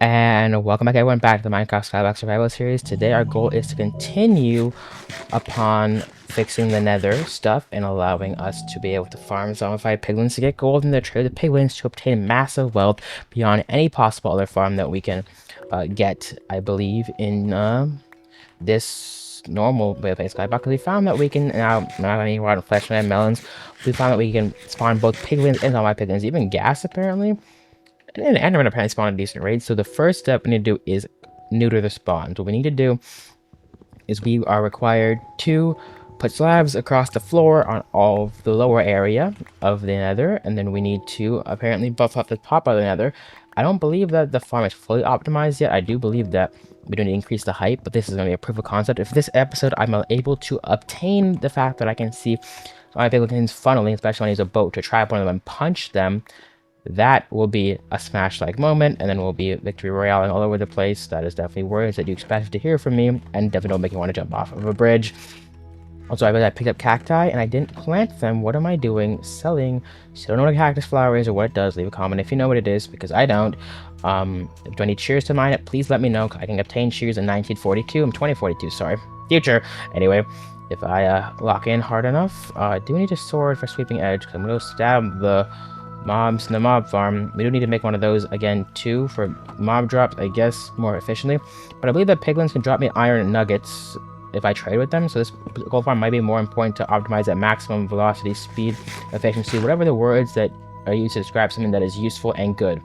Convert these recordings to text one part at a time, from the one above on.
And welcome back everyone back to the Minecraft Skyblock Survival Series. Today our goal is to continue upon fixing the nether stuff and allowing us to be able to farm zombified piglins to get gold and then trade the piglins to obtain massive wealth beyond any possible other farm that we can get, I believe, in this normal way of Skyblock. Because we found that we can, now not any rotten flesh and melons, we found that we can spawn both piglins and zombified piglins, even gas apparently. And Enderman apparently spawn at a decent rate. So the first step we need to do is neuter the spawn. What we need to do is we are required to put slabs across the floor on all of the lower area of the nether. And then we need to apparently buff up the top of the nether. I don't believe that the farm is fully optimized yet. I do believe that we don't need to increase the height, but this is going to be a proof of concept. If this episode I'm able to obtain the fact that I can see my piglins funneling, especially when I use a boat to trap one of them and punch them, that will be a smash-like moment, and then we'll be victory royaling all over the place. That is definitely words that you expect to hear from me, and definitely don't make you want to jump off of a bridge. Also, I picked up cacti, and I didn't plant them. What am I doing? Selling. Still don't know what a cactus flower is or what it does. Leave a comment if you know what it is, because I don't. Do I need shears to mine it? Please let me know. I can obtain shears in 1942. I'm 2042, sorry. Future. Anyway, if I lock in hard enough, I do need a sword for sweeping edge, because I'm going to stab the mobs in the mob farm. We do need to make one of those again too for mob drops, I guess, more efficiently. But I believe that piglins can drop me iron nuggets if I trade with them, so this gold farm might be more important to optimize at maximum velocity, speed, efficiency, whatever the words that are used to describe something that is useful and good.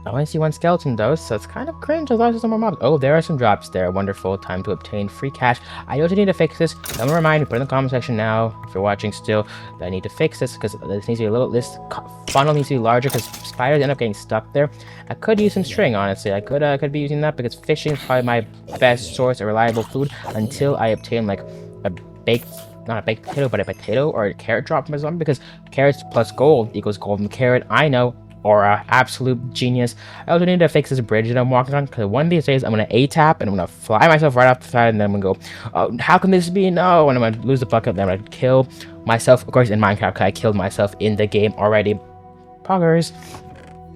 I only see one skeleton though, so it's kind of cringe. I thought there's some more mobs. Oh, there are some drops there. Wonderful. Time to obtain free cash. I also need to fix this. Don't remind me, put it in the comment section now if you're watching still, that I need to fix this because this needs to be a little, this funnel needs to be larger because spiders end up getting stuck there. I could use some string, honestly. I could be using that because fishing is probably my best source of reliable food until I obtain like a baked, not a baked potato, but a potato or a carrot drop from a zombie, because carrots plus gold equals golden carrot. I know. Aura, absolute genius. I also need to fix this bridge that I'm walking on, because one of these days I'm going to A-tap and I'm going to fly myself right off the side, and then I'm going to go, oh, how can this be? No, and I'm going to lose the bucket, then I'm going to kill myself, of course in Minecraft, because I killed myself in the game already. Poggers.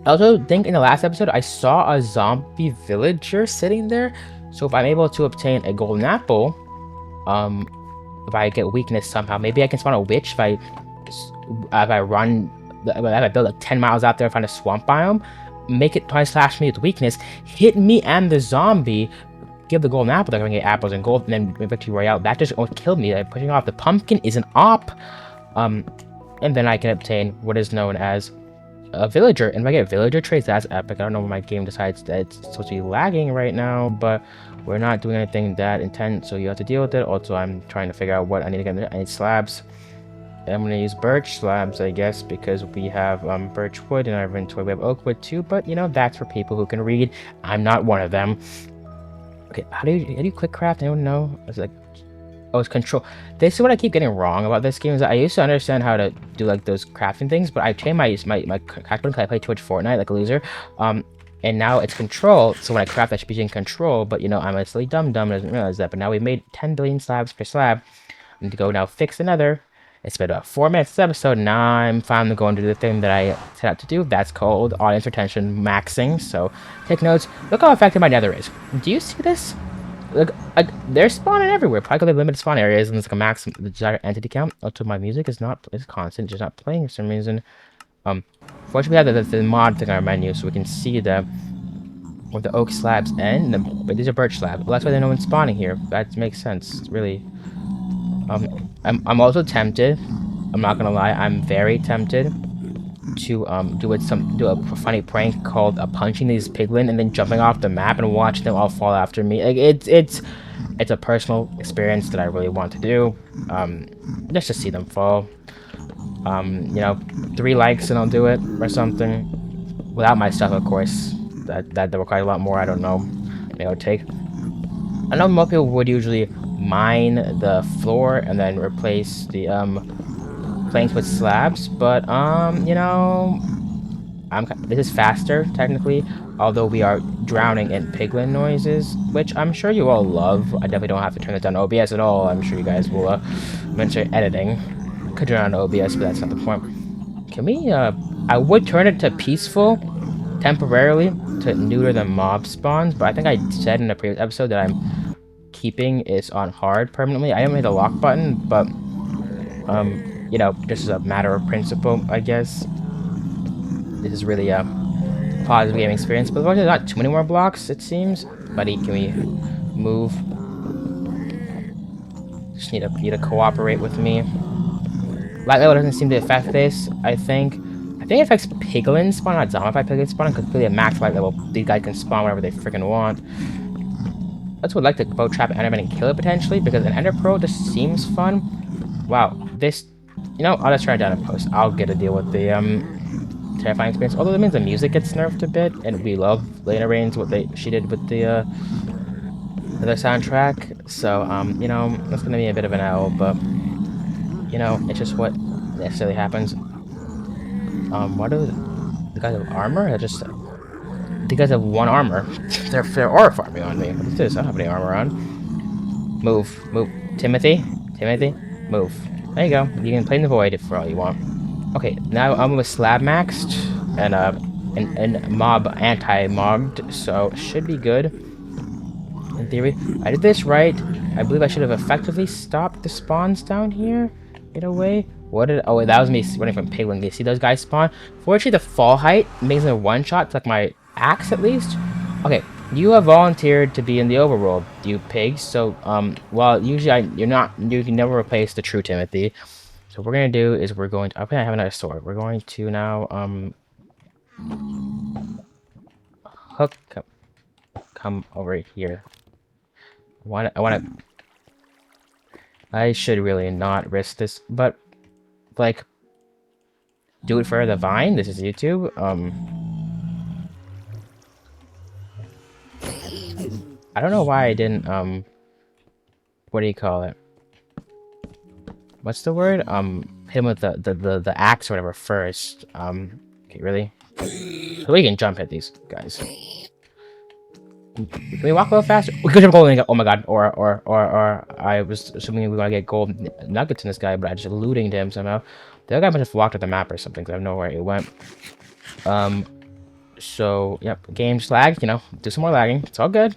I also think in the last episode I saw a zombie villager sitting there, so if I'm able to obtain a golden apple, if I get weakness somehow, maybe I can spawn a witch if I run. If I build like 10 miles out there, find a swamp biome, make it twice slash me with weakness, hit me and the zombie, give the golden apple, they're gonna get apples and gold, and then victory royale. That just almost killed me. Like, pushing off the pumpkin is an op. And then I can obtain what is known as a villager. And if I get villager traits, that's epic. I don't know when my game decides that it's supposed to be lagging right now, but we're not doing anything that intense, so you have to deal with it. Also, I'm trying to figure out what I need to get. I need slabs. I'm going to use birch slabs, I guess, because we have birch wood in our inventory. We have oak wood too, but, you know, that's for people who can read. I'm not one of them. Okay, how do you quick craft? Anyone know? It's like, oh, it's control. This is what I keep getting wrong about this game, is that I used to understand how to do, like, those crafting things, but I changed my craft because I play Twitch Fortnite like a loser. And now it's control, so when I craft, I should be using control, but, you know, I'm a silly dumb doesn't realize that. But now we've made 10 billion slabs per slab. I need to go now fix another. It's been about 4 minutes this episode. Now I'm finally going to do the thing that I set out to do. That's called audience retention maxing. So take notes. Look how effective my nether is. Do you see this? Look, they're spawning everywhere. Probably because they have limited spawn areas and it's like a max the desired entity count. Also, my music is constant, just not playing for some reason. Fortunately, we have the mod thing on our menu, so we can see where the oak slabs end. But these are birch slabs. Well, that's why there's no one spawning here. That makes sense. It's really. I'm also tempted. I'm not gonna lie. I'm very tempted to do a funny prank called punching these piglin and then jumping off the map and watching them all fall after me. Like it's a personal experience that I really want to do. Just to see them fall. You know, 3 likes and I'll do it or something. Without my stuff, of course. That requires a lot more. I don't know. Maybe it would take. I know most people would usually mine the floor and then replace the planks with slabs, but you know, this is faster technically, although we are drowning in piglin noises, which I'm sure you all love. I definitely don't have to turn it down OBS at all. I'm sure you guys will eventually editing could turn on OBS, but that's not the point. Can we I would turn it to peaceful temporarily to neuter the mob spawns, but I think I said in a previous episode that I'm keeping is on hard permanently. I didn't hit the lock button, but you know, just as a matter of principle, I guess. This is really a positive gaming experience. But there's not too many more blocks, it seems. Buddy, can we move? Just need to cooperate with me. Light level doesn't seem to affect this, I think. I think it affects piglin spawn, not zombified piglin spawn, because clearly at max light level, these guys can spawn whenever they freaking want. I also would like to bow trap an enderman and kill it potentially, because an ender pearl just seems fun. Wow, this... You know, I'll just try it down in post. I'll get a deal with the, terrifying experience. Although that means the music gets nerfed a bit, and we love Lena Raines, what she did with the, other soundtrack. So, you know, that's gonna be a bit of an L, but... You know, it's just what necessarily happens. What do the guys have armor? They're just... The guys have one armor. they're aura farming on me. What is this? I don't have any armor on. Move. Timothy, move. There you go. You can play in the void for all you want. Okay, now I'm with slab maxed and mob anti-mobbed, so should be good. In theory, I did this right. I believe I should have effectively stopped the spawns down here. In a way. What did... Oh, wait, that was me running from piglin. You see those guys spawn? Fortunately, the fall height makes it a one-shot to, like, my axe, at least. Okay, you have volunteered to be in the overworld, you pigs. So, well, usually you can never replace the true Timothy. So what we're going to do is we're going to... Okay, I have another sword. We're going to now, hook... Come over here. I should really not risk this, but, like, do it for the Vine. This is YouTube. I don't know why I didn't, what do you call it? What's the word? Hit him with the axe or whatever first. Okay, really? So we can jump hit these guys. Can we walk a little faster? We could have gold. Oh my god! Or I was assuming we were gonna get gold nuggets in this guy, but I just looting to him somehow. The other guy must have walked to the map or something, because I don't know where it went. So yep, game's lagged. You know, do some more lagging. It's all good.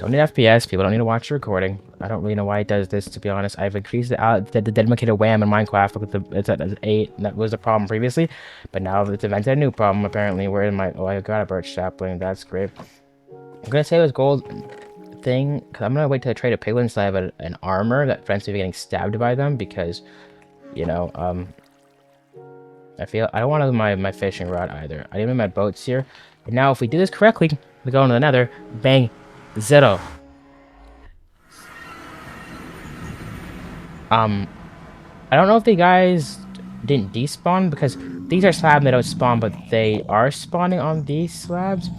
Don't need FPS. People don't need to watch the recording. I don't really know why it does this, to be honest. I've increased the dedicated WAM in Minecraft because it's at 8, and that was a problem previously. But now it's invented a new problem apparently. Where in my... Oh, I got a birch sapling. That's great. I'm gonna say this gold thing because I'm gonna wait till I trade a piglin so I have an armor that prevents me getting stabbed by them, because, you know, I feel I don't want to lose my fishing rod either. I didn't have my boats here. And now if we do this correctly, we go into the nether, bang, zero. I don't know if the guys didn't despawn, because these are slabs that don't spawn, but they are spawning on these slabs.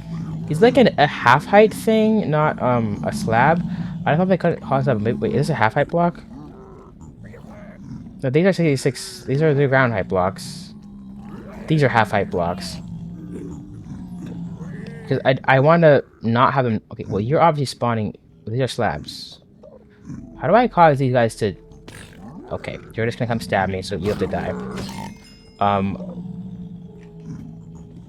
It's like a half height thing, not a slab. I don't know if they could call that. Wait, is this a half height block? No, these are 66. These are the ground height blocks. These are half height blocks. Because I want to not have them. Okay, well, you're obviously spawning. These are slabs. How do I cause these guys to... Okay, you're just gonna come stab me, so you have to die.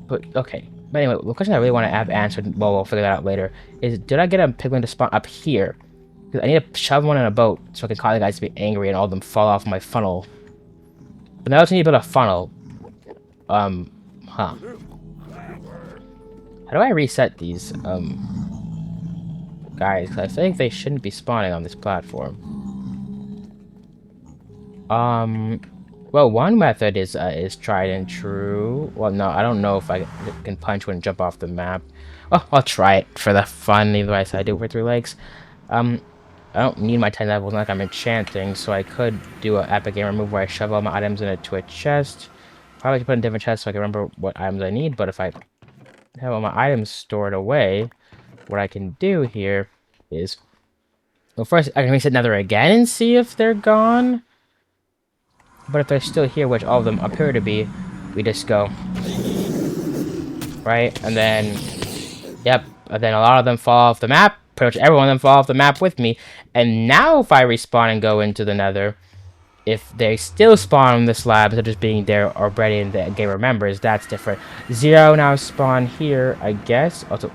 But, okay. But anyway, the question I really want to have answered, well, we'll figure that out later, is did I get a piglin to spawn up here? Because I need to shove one in a boat so I can cause the guys to be angry and all of them fall off my funnel. But now I also need to build a funnel. How do I reset these, guys? Because I think they shouldn't be spawning on this platform. Well, one method is tried and true. Well, no, I don't know if I can punch one and jump off the map. Oh, I'll try it for the fun, otherwise I do it for 3 legs. I don't need my 10 levels, not like I'm enchanting, so I could do an epic gamer move where I shove all my items into a chest. Probably could put in a different chest so I can remember what items I need, but if I have all my items stored away, what I can do here is... Well, first, I can reset Nether again and see if they're gone. But if they're still here, which all of them appear to be, we just go. Right? And then... Yep. And then a lot of them fall off the map. Pretty much every one of them fall off the map with me. And now if I respawn and go into the nether, If they still spawn on the slabs of just being there already and the game remembers, that's different. 0 now spawn here, I guess. Also,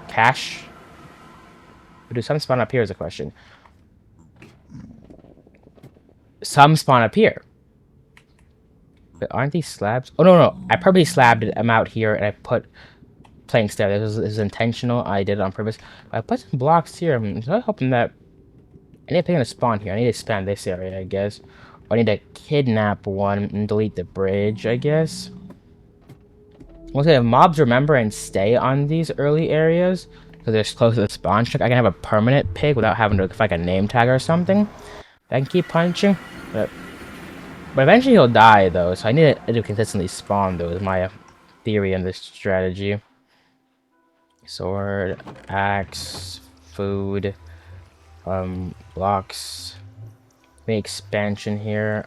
cash. Do some spawn up here is a question. Some spawn up here. But aren't these slabs? Oh, no. I probably slabbed them out here and I put planks there. This is intentional. I did it on purpose. I put some blocks here. I'm hoping that... I need to pick on a spawn here. I need to expand this area, I guess. Or I need to kidnap one and delete the bridge, I guess. Once if mobs remember and stay on these early areas, because they're close to the spawn check, I can have a permanent pig without having to look like a name tag or something. I can keep punching, but eventually he'll die though, so I need to consistently spawn though, is my theory in this strategy. Sword, axe, food, blocks, make expansion here,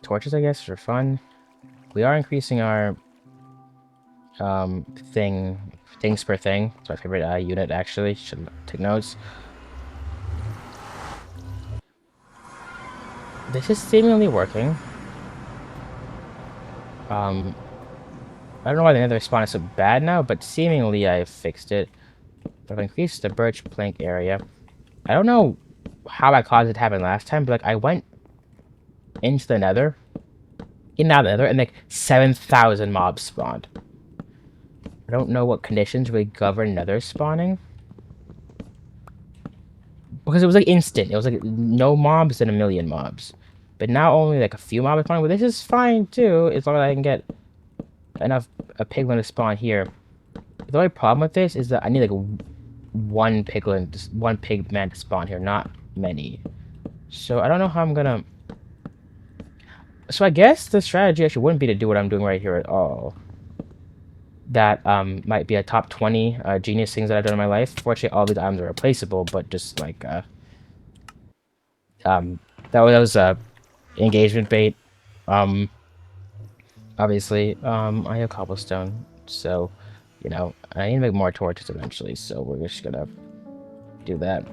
torches I guess for fun. We are increasing our things per thing. It's my favorite unit actually. Should take notes. This is seemingly working. I don't know why the nether spawn is so bad now, but seemingly I fixed it. But I've increased the birch plank area. I don't know how I caused it to happen last time, but like I went into the nether, in and out of the nether, and like 7,000 mobs spawned. I don't know what conditions really govern nether spawning. Because it was like instant. It was like no mobs and a million mobs. But now only like a few mobs spawning. But this is fine too, as long as I can get enough a piglin to spawn here. The only problem with this is that I need like one piglin, one pig man to spawn here, not many. So I don't know how I'm gonna... So I guess the strategy actually wouldn't be to do what I'm doing right here at all. That might be a top 20 genius things that I've done in my life. Fortunately, all these items are replaceable, but just like that was engagement bait. Obviously, I have cobblestone, so you know I need to make more torches eventually. So we're just gonna do that.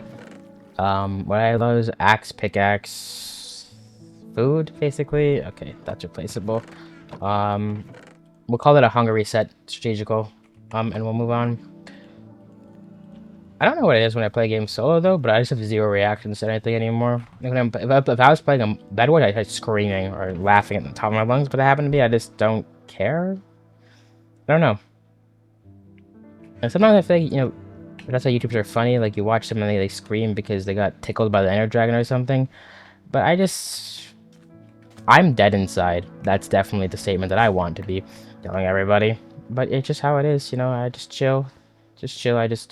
What I love is axe, pickaxe, food, basically. Okay, that's replaceable. We'll call it a hunger reset strategical, and we'll move on. I don't know what it is when I play games solo though, but I just have zero reactions to anything anymore. Like if I was playing a Bedwars, I'd start screaming or laughing at the top of my lungs, but that happened to me, I just don't care. I don't know. And sometimes I feel like, you know, that's how YouTubers are funny, like you watch them and they scream because they got tickled by the Ender Dragon or something. But I'm dead inside. That's definitely the statement that I want to be telling everybody. But it's just how it is, you know, I just chill. I just,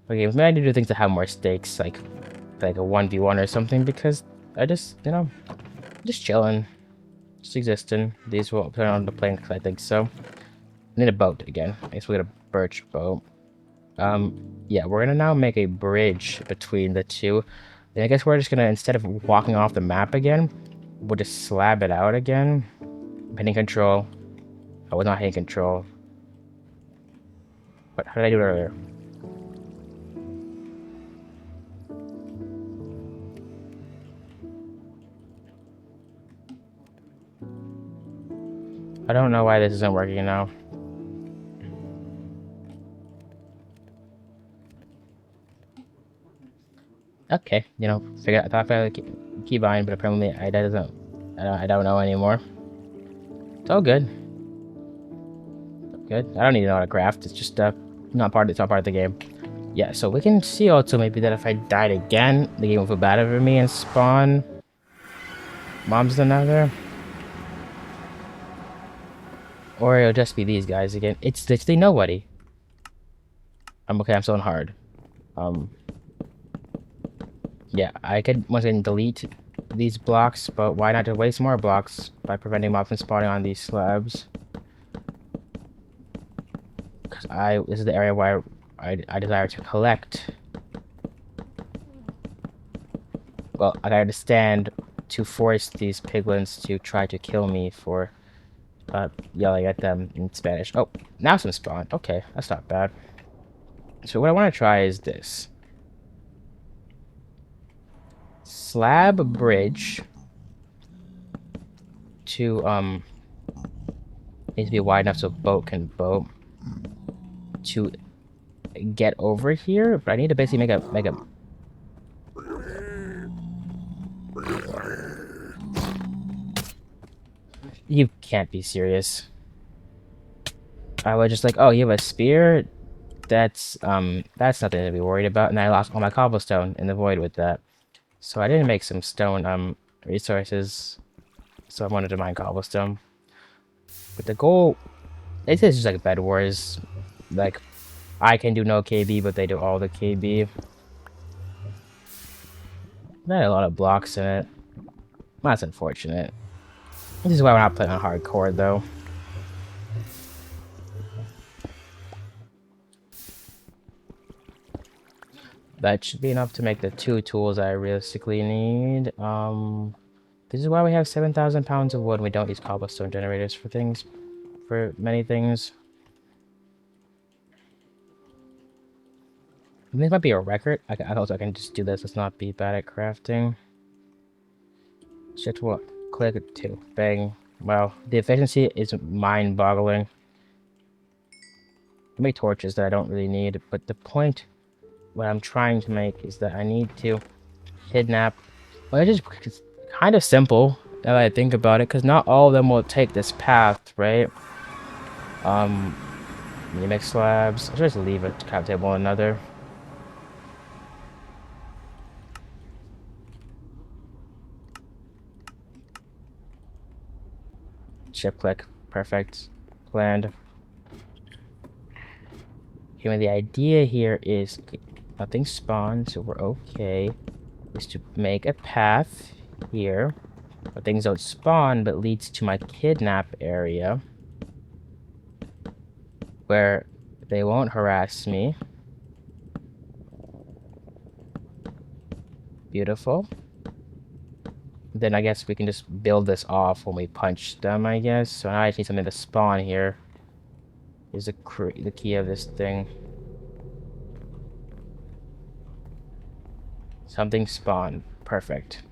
play games. Maybe I need to do things that have more stakes, like a 1v1 or something, because I just, you know, just chilling. Just existing. These will turn on the planks, I think so. I need a boat again. I guess we'll get a birch boat. Yeah, we're gonna now make a bridge between the two. And I guess we're just gonna, instead of walking off the map again, we'll just slab it out again. Hitting control. I was not hitting control. What? How did I do it earlier? I don't know why this isn't working now. Okay, you know, I thought I had a key bind, but apparently I don't know anymore. It's all good. Good. I don't need to know how to craft. It's just it's not part of the game. Yeah, so we can see also maybe that if I died again, the game will feel bad over me and spawn mobs in there. Or it'll just be these guys again. It's literally nobody. I'm okay, I'm still on hard. Yeah, I could once again delete these blocks, but why not just waste more blocks by preventing mobs from spawning on these slabs? Because this is the area where I desire to collect. Well, I understand to force these piglins to try to kill me for yelling at them in Spanish. Oh, now some spawn. Okay, that's not bad. So what I want to try is this. slab bridge to needs to be wide enough so a boat can boat to get over here, but I need to basically make a You can't be serious. I was just like, oh, you have a spear? That's nothing to be worried about. And I lost all my cobblestone in the void with that. So I didn't make some stone resources. So I wanted to mine cobblestone. But the goal, this is just like Bed Wars. Like, I can do no KB, but they do all the KB. That had a lot of blocks in it. That's unfortunate. This is why we're not playing on hardcore, though. That should be enough to make the 2 tools I realistically need. This is why we have 7,000 pounds of wood. We don't use cobblestone generators for things, for many things. And this might be a record. I can just do this. Let's not be bad at crafting. Shift what? Click 2. Bang. Wow, the efficiency is mind-boggling. I make torches that I don't really need, but the point, what I'm trying to make, is that I need to kidnap. Well, it's kind of simple now that I think about it, because not all of them will take this path, right? You make slabs. I should just leave a craft table on another. Shift click. Perfect. Planned. Okay, the idea here is nothing spawns, so we're okay. Is to make a path here where things don't spawn, but leads to my kidnap area where they won't harass me. Beautiful. Then I guess we can just build this off when we punch them, I guess. So now I just need something to spawn here. Is the key of this thing. Something spawned. Perfect.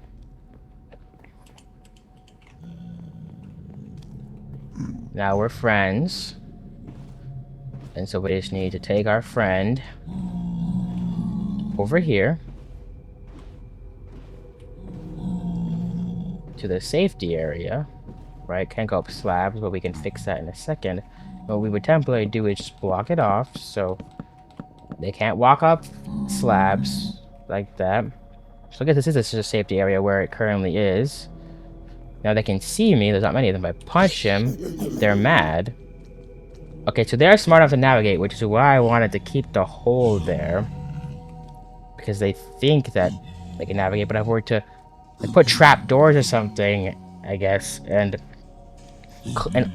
Now we're friends. And so we just need to take our friend over here to the safety area. Right? Can't go up slabs, but we can fix that in a second. What we would temporarily do is just block it off so they can't walk up slabs like that. So I guess this is just a safety area where it currently is. Now they can see me. There's not many of them. If I punch him, they're mad. Okay, so they're smart enough to navigate, which is why I wanted to keep the hole there. Because they think that they can navigate, but I've worked to put trap doors or something, I guess, and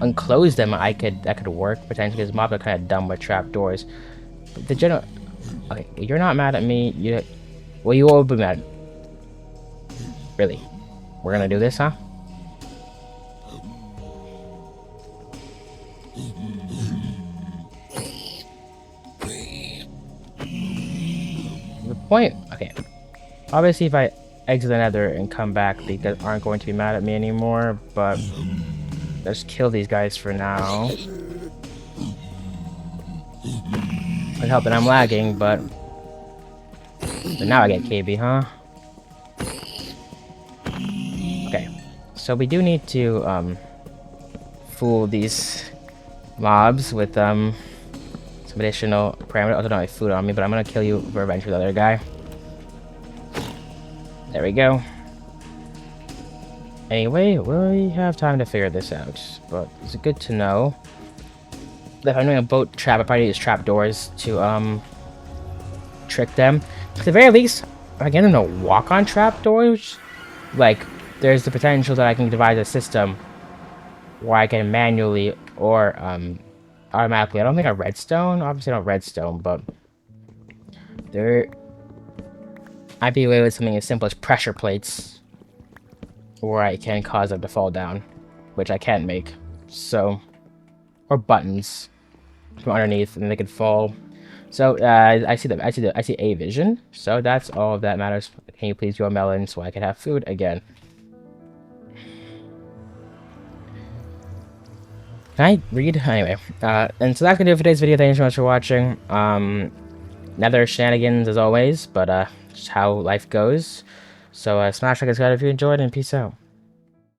unclose them. That could work potentially, because mobs are kind of dumb with trap doors. But the general, okay, you're not mad at me. Well, you will be mad. Really, we're gonna do this, huh? The point, okay. Obviously, if I exit the nether and come back, they aren't going to be mad at me anymore, but let's kill these guys for now. I'd help that I'm lagging, but now I get KB, huh? Okay, so we do need to fool these mobs with some additional parameters. I don't have food on me, but I'm gonna kill you for revenge for the other guy. There we go. Anyway, we have time to figure this out, but it's good to know that if I'm doing a boat trap, I probably use trap doors to trick them. At the very least, if I get them to walk on trap doors, like there's the potential that I can devise a system where I can manually or automatically. I don't think I redstone. Obviously, I don't redstone, but there might be a way with something as simple as pressure plates, where I can cause them to fall down, which I can't make. So, or buttons from underneath, and they could fall. So I see a vision. So that's all that matters. Can you please grow a melon so I can have food again? Can I read? Anyway, and so that's gonna do it for today's video. Thank you so much for watching. Nether shenanigans as always, but just how life goes. So smash like a subscribe if you enjoyed, and peace out.